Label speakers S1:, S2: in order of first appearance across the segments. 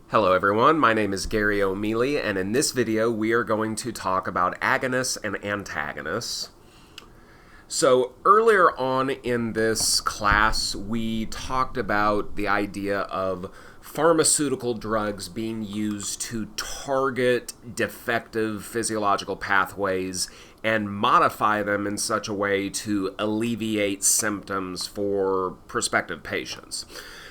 S1: Hello everyone, my name is Gary O'Mealy, and in this video we are going to talk about agonists and antagonists. So earlier on in this class we talked about the idea of pharmaceutical drugs being used to target defective physiological pathways and modify them in such a way to alleviate symptoms for prospective patients.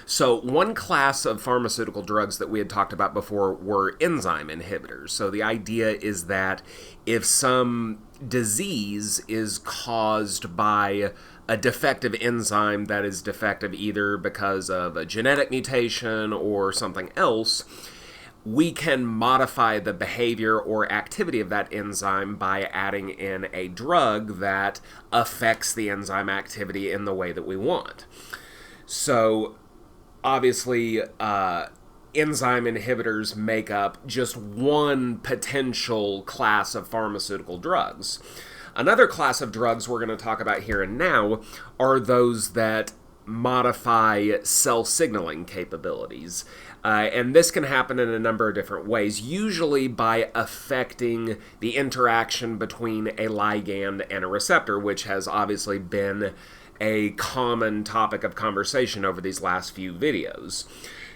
S1: So one class of pharmaceutical drugs that we had talked about before were enzyme inhibitors. So the idea is that if some disease is caused by a defective enzyme that is defective either because of a genetic mutation or something else, we can modify the behavior or activity of that enzyme by adding in a drug that affects the enzyme activity in the way that we want. So obviously, enzyme inhibitors make up just one potential class of pharmaceutical drugs. Another class of drugs we're going to talk about here and now are those that modify cell signaling capabilities. And this can happen in a number of different ways, usually by affecting the interaction between a ligand and a receptor, which has obviously been a common topic of conversation over these last few videos.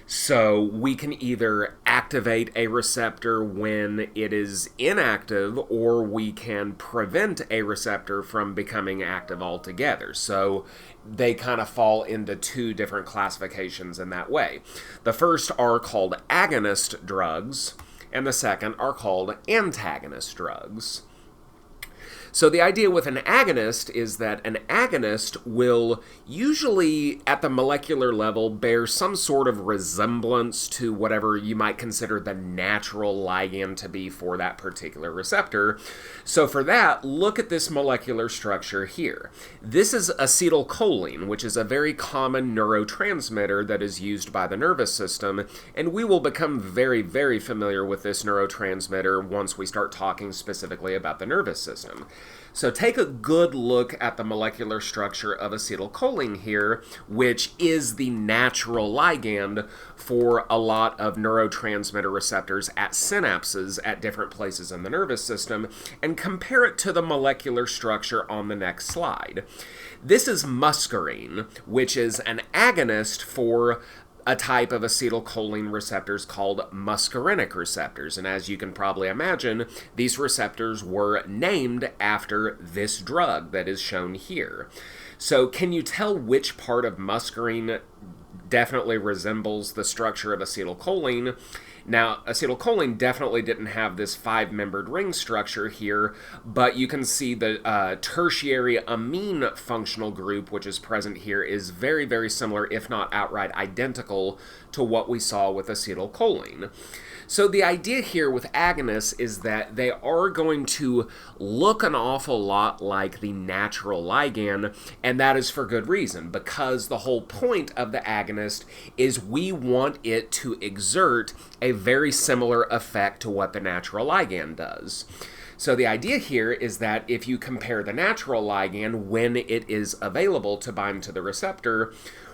S1: So we can either activate a receptor when it is inactive, or we can prevent a receptor from becoming active altogether. So they kind of fall into two different classifications in that way. The first are called agonist drugs, and the second are called antagonist drugs. So the idea with an agonist is that an agonist will usually, at the molecular level, bear some sort of resemblance to whatever you might consider the natural ligand to be for that particular receptor. So for that, look at this molecular structure here. This is acetylcholine, which is a very common neurotransmitter that is used by the nervous system, and we will become very, very familiar with this neurotransmitter once we start talking specifically about the nervous system. So take a good look at the molecular structure of acetylcholine here, which is the natural ligand for a lot of neurotransmitter receptors at synapses at different places in the nervous system, and compare it to the molecular structure on the next slide. This is muscarine, which is an agonist for a type of acetylcholine receptors called muscarinic receptors. And as you can probably imagine, these receptors were named after this drug that is shown here. So can you tell which part of muscarine definitely resembles the structure of acetylcholine? Now, acetylcholine definitely didn't have this five-membered ring structure here, but you can see the tertiary amine functional group, which is present here, is very, very similar, if not outright identical, to what we saw with acetylcholine. So the idea here with agonists is that they are going to look an awful lot like the natural ligand, and that is for good reason, because the whole point of the agonist is we want it to exert a very similar effect to what the natural ligand does. So the idea here is that if you compare the natural ligand when it is available to bind to the receptor,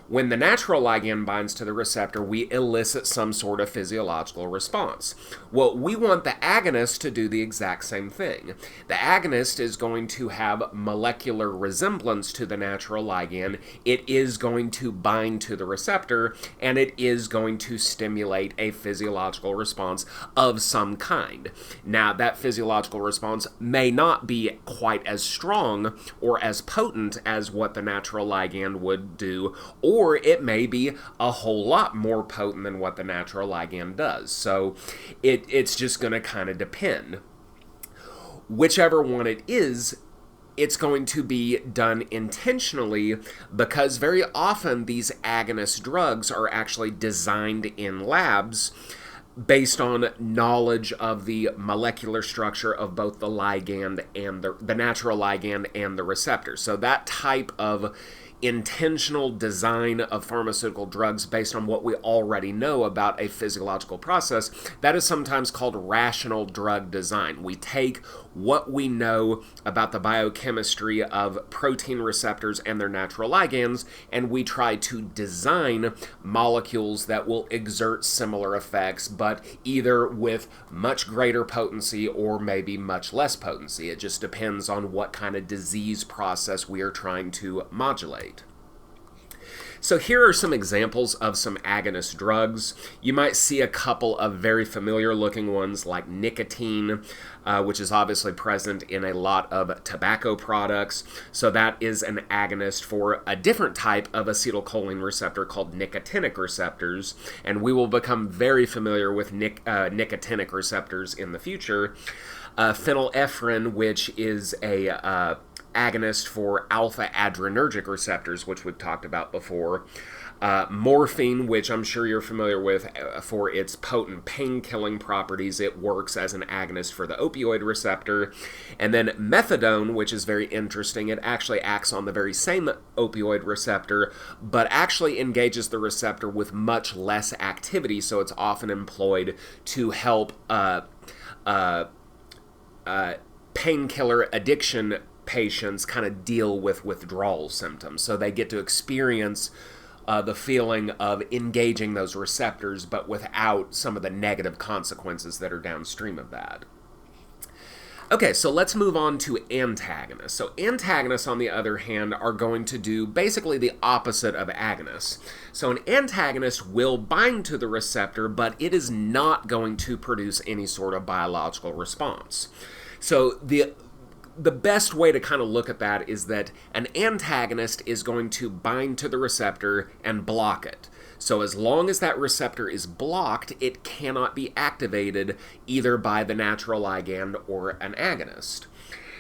S1: when the natural ligand binds to the receptor, we elicit some sort of physiological response. Well, we want the agonist to do the exact same thing. The agonist is going to have molecular resemblance to the natural ligand. It is going to bind to the receptor, and it is going to stimulate a physiological response of some kind. Now, that physiological response may not be quite as strong or as potent as what the natural ligand would do, or it may be a whole lot more potent than what the natural ligand does. So it's just going to kind of depend. Whichever one it is, it's going to be done intentionally, because very often these agonist drugs are actually designed in labs based on knowledge of the molecular structure of both the ligand and the natural ligand and the receptor. So that type of intentional design of pharmaceutical drugs based on what we already know about a physiological process, that is sometimes called rational drug design. We take what we know about the biochemistry of protein receptors and their natural ligands, and we try to design molecules that will exert similar effects, but either with much greater potency or maybe much less potency. It just depends on what kind of disease process we are trying to modulate. So here are some examples of some agonist drugs. You might see a couple of very familiar looking ones like nicotine, which is obviously present in a lot of tobacco products. So that is an agonist for a different type of acetylcholine receptor called nicotinic receptors, and we will become very familiar with nicotinic receptors in the future. Phenylephrine, which is a agonist for alpha adrenergic receptors, which we've talked about before. Morphine, which I'm sure you're familiar with for its potent pain-killing properties. It works as an agonist for the opioid receptor. And then methadone, which is very interesting. It actually acts on the very same opioid receptor, but actually engages the receptor with much less activity, so it's often employed to help painkiller addiction patients kind of deal with withdrawal symptoms. So they get to experience the feeling of engaging those receptors, but without some of the negative consequences that are downstream of that. Okay, so let's move on to antagonists. So antagonists, on the other hand, are going to do basically the opposite of agonists. So an antagonist will bind to the receptor, but it is not going to produce any sort of biological response. So the best way to kind of look at that is that an antagonist is going to bind to the receptor and block it. So as long as that receptor is blocked, it cannot be activated either by the natural ligand or an agonist.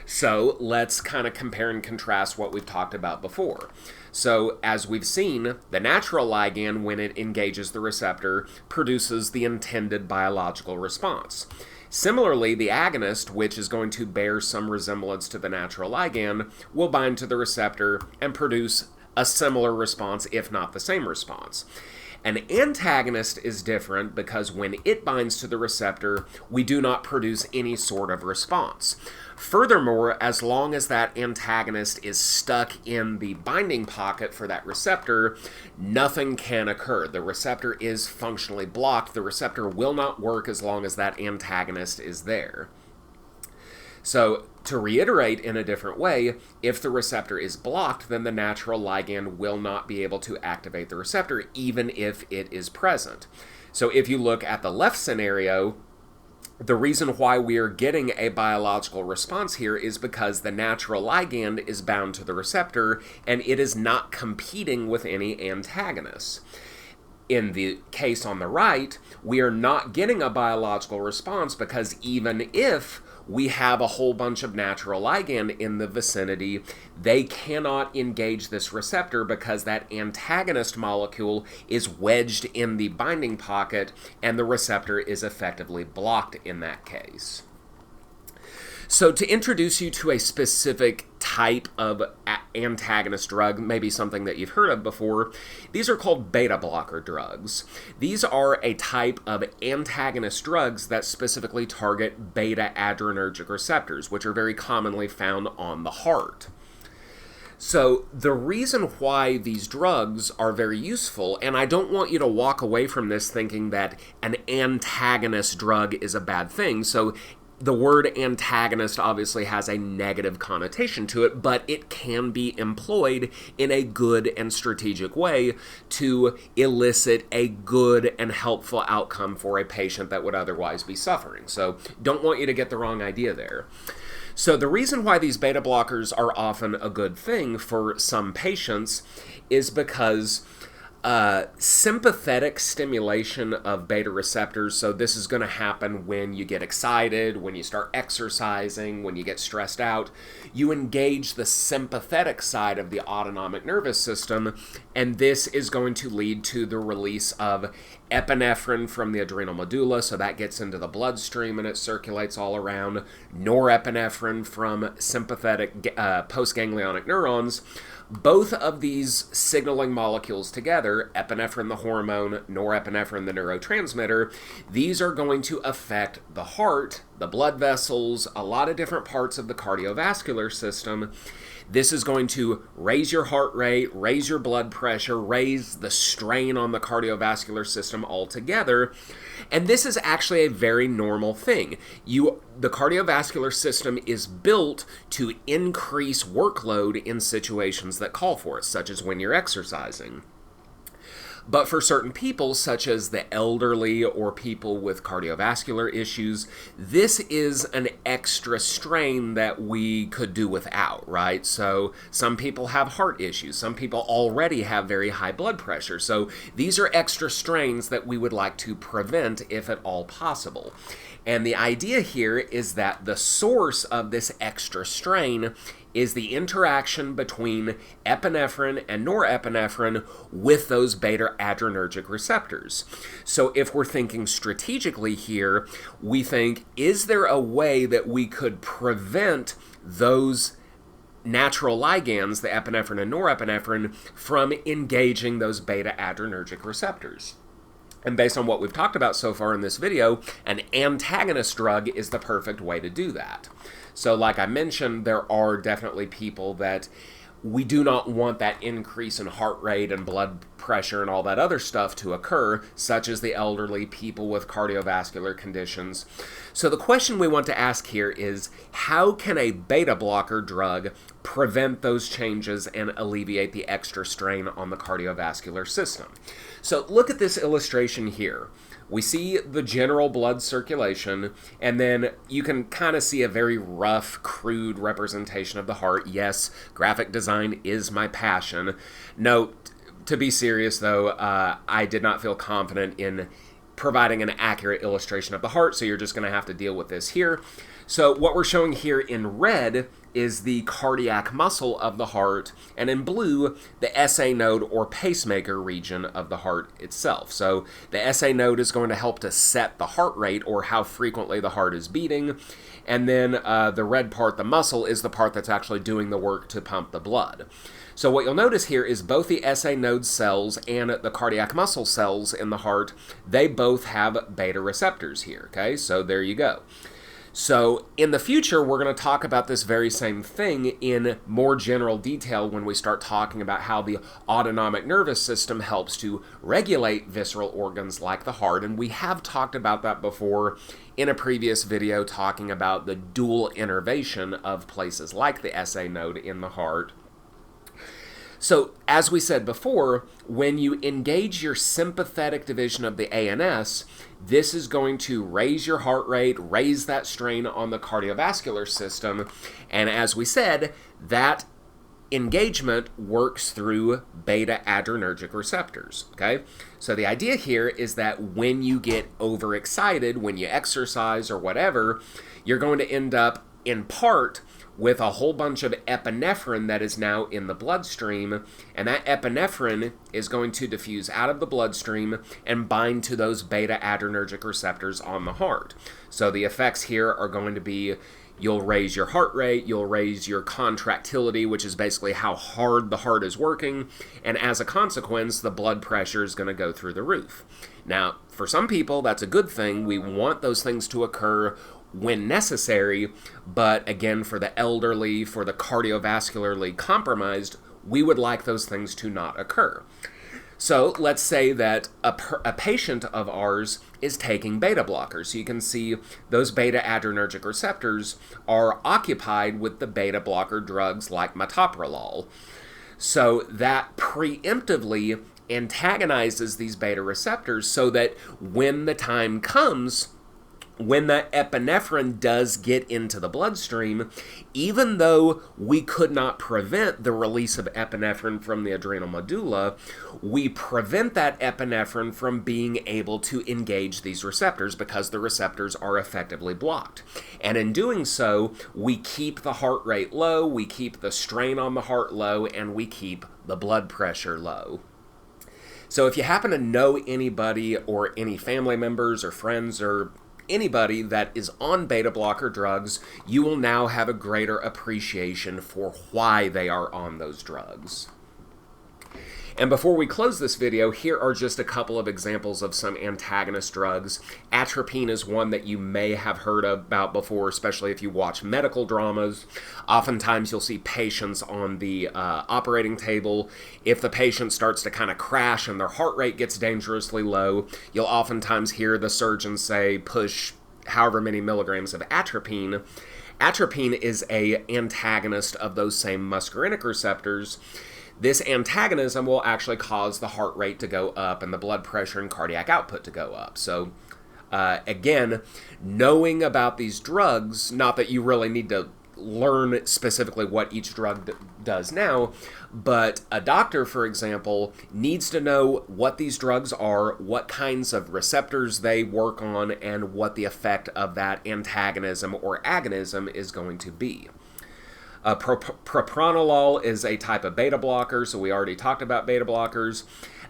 S1: So let's kind of compare and contrast what we've talked about before. So as we've seen, the natural ligand, when it engages the receptor, produces the intended biological response. Similarly, the agonist, which is going to bear some resemblance to the natural ligand, will bind to the receptor and produce a similar response, if not the same response. An antagonist is different because when it binds to the receptor, we do not produce any sort of response. Furthermore, as long as that antagonist is stuck in the binding pocket for that receptor, nothing can occur. The receptor is functionally blocked. The receptor will not work as long as that antagonist is there. So, to reiterate in a different way, if the receptor is blocked, then the natural ligand will not be able to activate the receptor, even if it is present. So if you look at the left scenario, the reason why we are getting a biological response here is because the natural ligand is bound to the receptor, and it is not competing with any antagonists. In the case on the right, we are not getting a biological response because even if we have a whole bunch of natural ligand in the vicinity, they cannot engage this receptor because that antagonist molecule is wedged in the binding pocket and the receptor is effectively blocked in that case. So to introduce you to a specific type of antagonist drug, maybe something that you've heard of before, these are called beta blocker drugs. These are a type of antagonist drugs that specifically target beta adrenergic receptors, which are very commonly found on the heart. So the reason why these drugs are very useful, and I don't want you to walk away from this thinking that an antagonist drug is a bad thing. So the word antagonist obviously has a negative connotation to it, but it can be employed in a good and strategic way to elicit a good and helpful outcome for a patient that would otherwise be suffering. So don't want you to get the wrong idea there. So the reason why these beta blockers are often a good thing for some patients is because sympathetic stimulation of beta receptors, so this is going to happen when you get excited, when you start exercising, when you get stressed out. You engage the sympathetic side of the autonomic nervous system, and this is going to lead to the release of epinephrine from the adrenal medulla, so that gets into the bloodstream and it circulates all around, norepinephrine from sympathetic postganglionic neurons. both of these signaling molecules together, epinephrine the hormone, norepinephrine the neurotransmitter, these are going to affect the heart, the blood vessels, a lot of different parts of the cardiovascular system. This is going to raise your heart rate, raise your blood pressure, raise the strain on the cardiovascular system altogether. And this is actually a very normal thing. The cardiovascular system is built to increase workload in situations that call for it, such as when you're exercising. But for certain people, such as the elderly or people with cardiovascular issues, this is an extra strain that we could do without, right? So some people have heart issues. Some people already have very high blood pressure. So these are extra strains that we would like to prevent if at all possible. And the idea here is that the source of this extra strain is the interaction between epinephrine and norepinephrine with those beta-adrenergic receptors. So if we're thinking strategically here, we think, is there a way that we could prevent those natural ligands, the epinephrine and norepinephrine, from engaging those beta-adrenergic receptors? And based on what we've talked about so far in this video, an antagonist drug is the perfect way to do that. So like I mentioned, there are definitely people that we do not want that increase in heart rate and blood pressure and all that other stuff to occur, such as the elderly, people with cardiovascular conditions. So the question we want to ask here is, how can a beta blocker drug prevent those changes and alleviate the extra strain on the cardiovascular system? So look at this illustration here. We see the general blood circulation, and then you can kind of see a very rough, crude representation of the heart. Yes, graphic design is my passion. Note, to be serious though, I did not feel confident in providing an accurate illustration of the heart, so you're just going to have to deal with this here. So what we're showing here in red is the cardiac muscle of the heart, and in blue, the SA node or pacemaker region of the heart itself. So the SA node is going to help to set the heart rate, or how frequently the heart is beating, and then the red part, the muscle, is the part that's actually doing the work to pump the blood. So what you'll notice here is both the SA node cells and the cardiac muscle cells in the heart, they both have beta receptors here, okay? So there you go. So in the future, we're going to talk about this very same thing in more general detail when we start talking about how the autonomic nervous system helps to regulate visceral organs like the heart. And we have talked about that before in a previous video, talking about the dual innervation of places like the SA node in the heart. So, as we said before, when you engage your sympathetic division of the ANS, this is going to raise your heart rate, raise that strain on the cardiovascular system, and as we said, that engagement works through beta-adrenergic receptors, okay? So the idea here is that when you get overexcited, when you exercise or whatever, you're going to end up, in part, with a whole bunch of epinephrine that is now in the bloodstream, and that epinephrine is going to diffuse out of the bloodstream and bind to those beta-adrenergic receptors on the heart. So the effects here are going to be, you'll raise your heart rate, you'll raise your contractility, which is basically how hard the heart is working, and as a consequence, the blood pressure is going to go through the roof. Now, for some people, that's a good thing. We want those things to occur when necessary, but again, for the elderly, for the cardiovascularly compromised, we would like those things to not occur. So let's say that a patient of ours is taking beta blockers. So you can see those beta-adrenergic receptors are occupied with the beta blocker drugs like metoprolol. So that preemptively antagonizes these beta receptors so that when the time comes, when that epinephrine does get into the bloodstream, even though we could not prevent the release of epinephrine from the adrenal medulla, we prevent that epinephrine from being able to engage these receptors because the receptors are effectively blocked. And in doing so, we keep the heart rate low, we keep the strain on the heart low, and we keep the blood pressure low. So if you happen to know anybody or any family members or friends or anybody that is on beta blocker drugs, you will now have a greater appreciation for why they are on those drugs. And before we close this video, here are just a couple of examples of some antagonist drugs. Atropine is one that you may have heard about before, especially if you watch medical dramas. Oftentimes you'll see patients on the operating table. If the patient starts to kind of crash and their heart rate gets dangerously low, you'll oftentimes hear the surgeon say, push however many milligrams of atropine. Atropine is an antagonist of those same muscarinic receptors. This antagonism will actually cause the heart rate to go up and the blood pressure and cardiac output to go up. So again, knowing about these drugs, not that you really need to learn specifically what each drug does now, but a doctor, for example, needs to know what these drugs are, what kinds of receptors they work on, and what the effect of that antagonism or agonism is going to be. Propranolol is a type of beta blocker, so we already talked about beta blockers.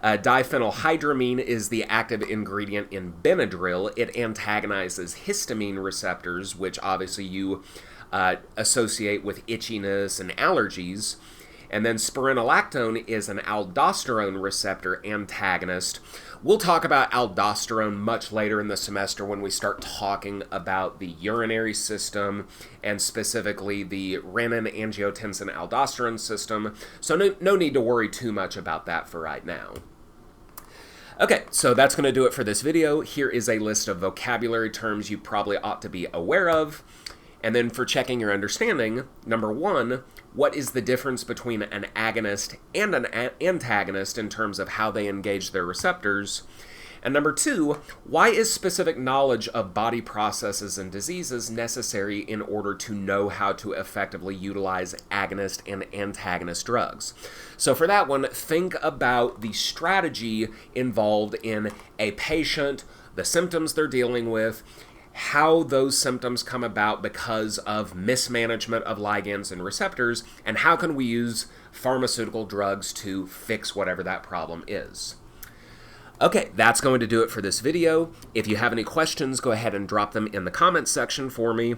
S1: Diphenylhydramine is the active ingredient in Benadryl. It antagonizes histamine receptors, which obviously you associate with itchiness and allergies. And then spironolactone is an aldosterone receptor antagonist. We'll talk about aldosterone much later in the semester when we start talking about the urinary system and specifically the renin-angiotensin-aldosterone system. So no need to worry too much about that for right now. Okay, so that's going to do it for this video. Here is a list of vocabulary terms you probably ought to be aware of. And then for checking your understanding, number one, what is the difference between an agonist and an antagonist in terms of how they engage their receptors? And number two, why is specific knowledge of body processes and diseases necessary in order to know how to effectively utilize agonist and antagonist drugs? So for that one, think about the strategy involved in a patient, the symptoms they're dealing with, how those symptoms come about because of mismanagement of ligands and receptors, and how can we use pharmaceutical drugs to fix whatever that problem is. Okay, that's going to do it for this video. If you have any questions, go ahead and drop them in the comments section for me.